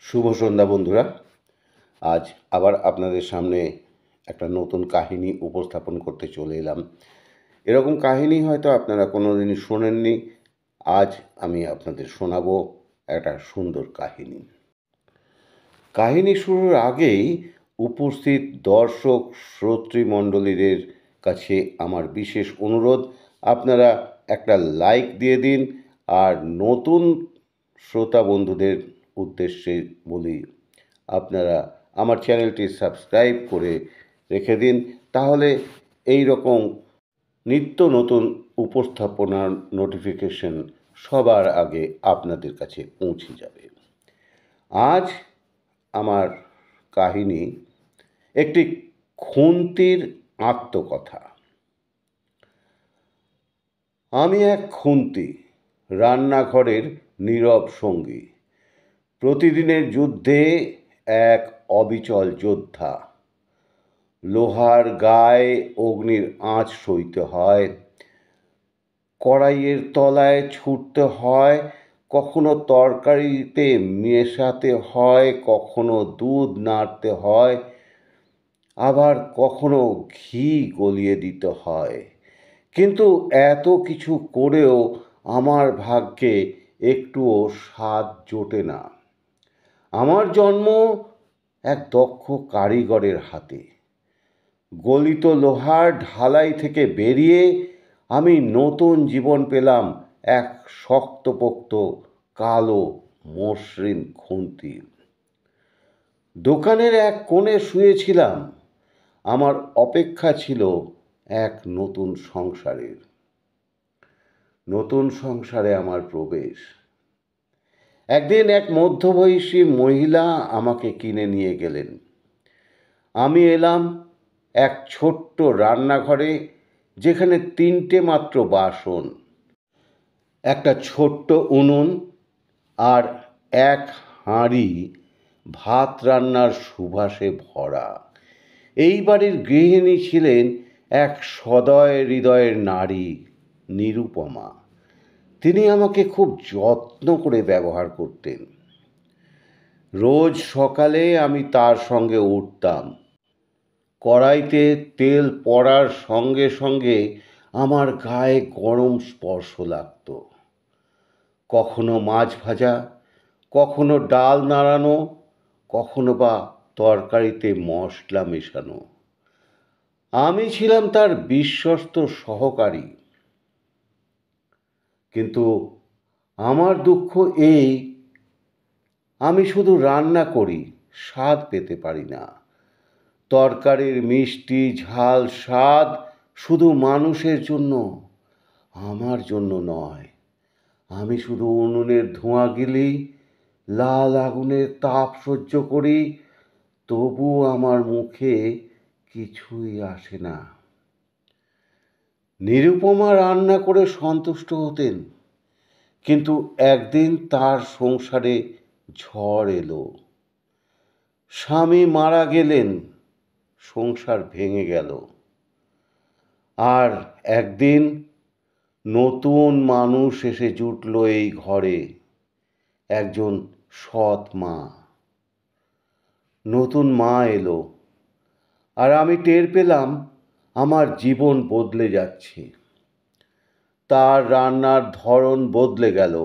শুভ সন্ধ্যা বন্ধুরা। আজ আবার আপনাদের সামনে একটা নতুন কাহিনী উপস্থাপন করতে চলে এলাম। এরকম কাহিনী হয়তো আপনারা কোনোদিনই শোনেননি। আজ আমি আপনাদের শোনাবো একটা সুন্দর কাহিনী। কাহিনী শুরুর আগেই উপস্থিত দর্শক শ্রোতৃমণ্ডলীদের কাছে আমার বিশেষ অনুরোধ, আপনারা একটা লাইক দিয়ে দিন। আর নতুন শ্রোতা বন্ধুদের উদ্দেশ্যে বলি, আপনারা আমার চ্যানেলটি সাবস্ক্রাইব করে রেখে দিন। তাহলে এই রকম নিত্য নতুন উপস্থাপনার নোটিফিকেশন সবার আগে আপনাদের কাছে পৌঁছে যাবে। আজ আমার কাহিনী একটি খুন্তির আত্মকথা। আমি এক খুন্তি, রান্নাঘরের নীরব সঙ্গী, প্রতিদিনের যুদ্ধে এক অবিচল যোদ্ধা। লোহার গায়ে অগ্নির আঁচ সইতে হয়, কড়াইয়ের তলায় ছুটতে হয়, কখনো তরকারিতে মেশাতে হয়, কখনো দুধ নাড়তে হয়, আবার কখনো ঘি গলিয়ে দিতে হয়। কিন্তু এত কিছু করেও আমার ভাগ্যে একটুও স্বাদ জোটে না। আমার জন্ম এক দক্ষ কারিগরের হাতে। গলিত লোহার ঢালাই থেকে বেরিয়ে আমি নতুন জীবন পেলাম এক শক্তপোক্ত কালো মসৃণ খুন্তি। দোকানের এক কোণে শুয়েছিলাম। আমার অপেক্ষা ছিল এক নতুন সংসারের। নতুন সংসারে আমার প্রবেশ। একদিন এক মধ্যবয়সী মহিলা আমাকে কিনে নিয়ে গেলেন। আমি এলাম এক ছোট্ট রান্নাঘরে, যেখানে 3টে মাত্র বাসন, একটা ছোট্ট উনুন আর এক হাঁড়ি ভাত রান্নার সুবাসে ভরা। এই বাড়ির গৃহিণী ছিলেন এক সদয় হৃদয়ের নারী, নিরুপমা। তিনি আমাকে খুব যত্ন করে ব্যবহার করতেন। রোজ সকালে আমি তার সঙ্গে উঠতাম। কড়াইতে তেল পড়ার সঙ্গে সঙ্গে আমার গায়ে গরম স্পর্শ লাগত। কখনো মাছ ভাজা, কখনো ডাল নাড়ানো, কখনো বা তরকারিতে মশলা মেশানো। আমি ছিলাম তার বিশ্বস্ত সহকারী। কিন্তু আমার দুঃখ এই, আমি শুধু রান্না করি, স্বাদ পেতে পারি না। তরকারির মিষ্টি ঝাল স্বাদ শুধু মানুষের জন্য, আমার জন্য নয়। আমি শুধু উনুনের ধোঁয়া গিলি, লাল আগুনের তাপ সহ্য করি, তবু আমার মুখে কিছুই আসে না। নিরুপমা রান্না করে সন্তুষ্ট হতেন, কিন্তু একদিন তার সংসারে ঝড় এলো। স্বামী মারা গেলেন, সংসার ভেঙে গেল। আর একদিন নতুন মানুষ এসে জুটল এই ঘরে, একজন সৎ মা। নতুন মা এলো, আর আমি টের পেলাম আমার জীবন বদলে যাচ্ছে। তার রান্নার ধরন বদলে গেল।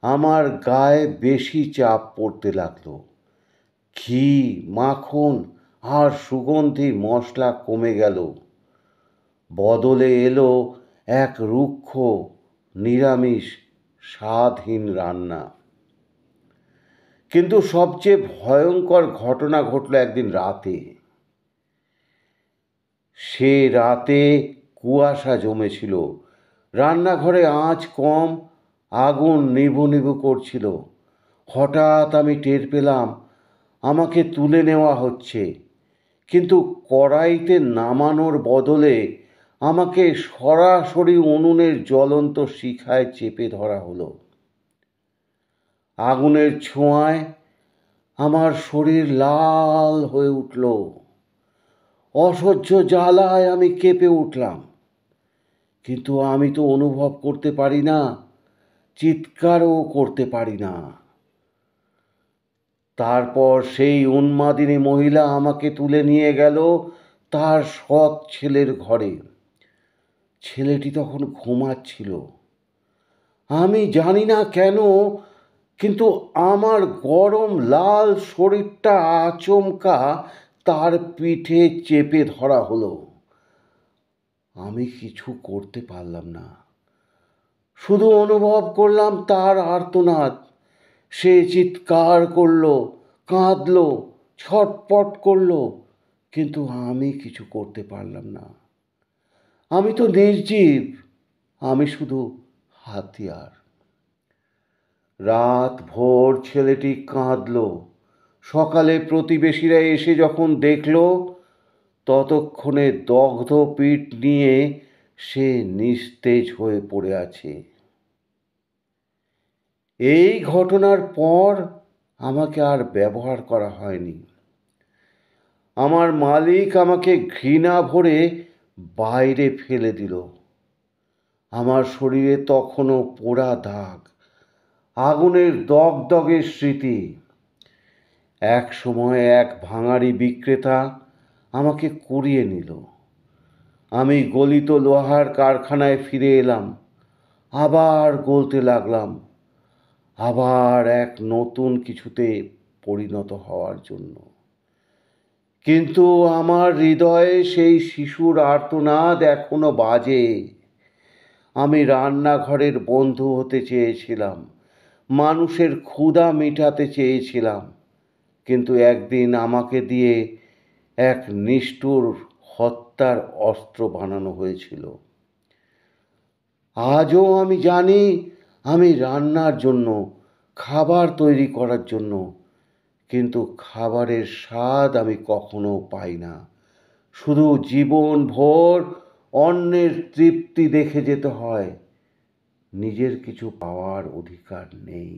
আমার গায়ে বেশি চাপ পড়তে লাগলো। ঘি, মাখন আর সুগন্ধি মশলা কমে গেল। বদলে এলো এক রুক্ষ, নিরামিষ, স্বাদহীন রান্না। কিন্তু সবচেয়ে ভয়ঙ্কর ঘটনা ঘটল একদিন রাতে। সে রাতে কুয়াশা জমেছিল। রান্নাঘরে আঁচ কম, আগুন নিভু নিভু করছিল। হঠাৎ আমি টের পেলাম আমাকে তুলে নেওয়া হচ্ছে, কিন্তু কড়াইতে নামানোর বদলে আমাকে সরাসরি উনুনের জ্বলন্ত শিখায় চেপে ধরা হলো। আগুনের ছোঁয়ায় আমার শরীর লাল হয়ে উঠল। অসহ্য জ্বালায় আমি কেঁপে উঠলাম। কিন্তু আমি তো অনুভব করতে পারি না, চিৎকারও করতে পারি না। তারপর সেই উন্মাদিনী মহিলা আমাকে তুলে নিয়ে গেল তার সৎ ছেলের ঘরে। ছেলেটি তখন ঘুমাচ্ছিল। আমি জানি না কেন, কিন্তু আমার গরম লাল শরীরটা আচমকা তার পিঠে চেপে ধরা হলো। আমি কিছু করতে পারলাম না, শুধু অনুভব করলাম তার আর্তনাদ। সে চিৎকার করলো, কাঁদলো, ছটপট করলো, কিন্তু আমি কিছু করতে পারলাম না। আমি তো নির্জীব, আমি শুধু হাতিয়ার। রাত ভোর ছেলেটি কাঁদলো। সকালে প্রতিবেশীরা এসে যখন দেখলো, ততক্ষণে দগ্ধ পিঠ নিয়ে সে নিস্তেজ হয়ে পড়ে আছে। এই ঘটনার পর আমাকে আর ব্যবহার করা হয়নি। আমার মালিক আমাকে ঘৃণা ভরে বাইরে ফেলে দিল। আমার শরীরে তখনও পোড়া দাগ, আগুনের দগদগে স্মৃতি। এক সময় এক ভাঙাড়ি বিক্রেতা আমাকে কুড়িয়ে নিল। আমি গলিত লোহার কারখানায় ফিরে এলাম, আবার গলতে লাগলাম, আবার এক নতুন কিছুতে পরিণত হওয়ার জন্য। কিন্তু আমার হৃদয়ে সেই শিশুর আর্তনাদ এখনো বাজে। আমি রান্নাঘরের বন্ধু হতে চেয়েছিলাম, মানুষের ক্ষুধা মেটাতে চেয়েছিলাম, কিন্তু একদিন আমাকে দিয়ে এক নিষ্ঠুর হত্যার অস্ত্র বানানো হয়েছিল। আজও আমি জানি, আমি রান্নার জন্য, খাবার তৈরি করার জন্য, কিন্তু খাবারের স্বাদ আমি কখনো পাই না। শুধু জীবনভর অন্যের তৃপ্তি দেখে যেতে হয়, নিজের কিছু পাওয়ার অধিকার নেই।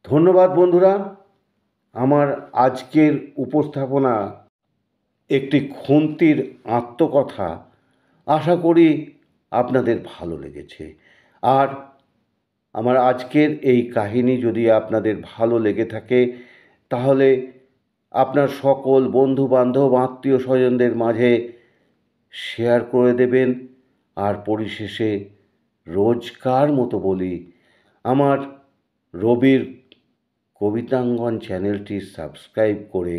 ধন্যবাদ বন্ধুরা। আমার আজকের উপস্থাপনা একটি খুন্তির আত্মকথা। আশা করি আপনাদের ভালো লেগেছে। আর আমার আজকের এই কাহিনী যদি আপনাদের ভালো লেগে থাকে, তাহলে আপনার সকল বন্ধুবান্ধব, আত্মীয় স্বজনদের মাঝে শেয়ার করে দেবেন। আর পরিশেষে রোজকার মতো বলি, আমার রবির কবিতাঙ্গন চ্যানেলটি সাবস্ক্রাইব করে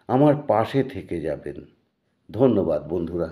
আমার পাশে থেকে যাবেন। ধন্যবাদ বন্ধুরা।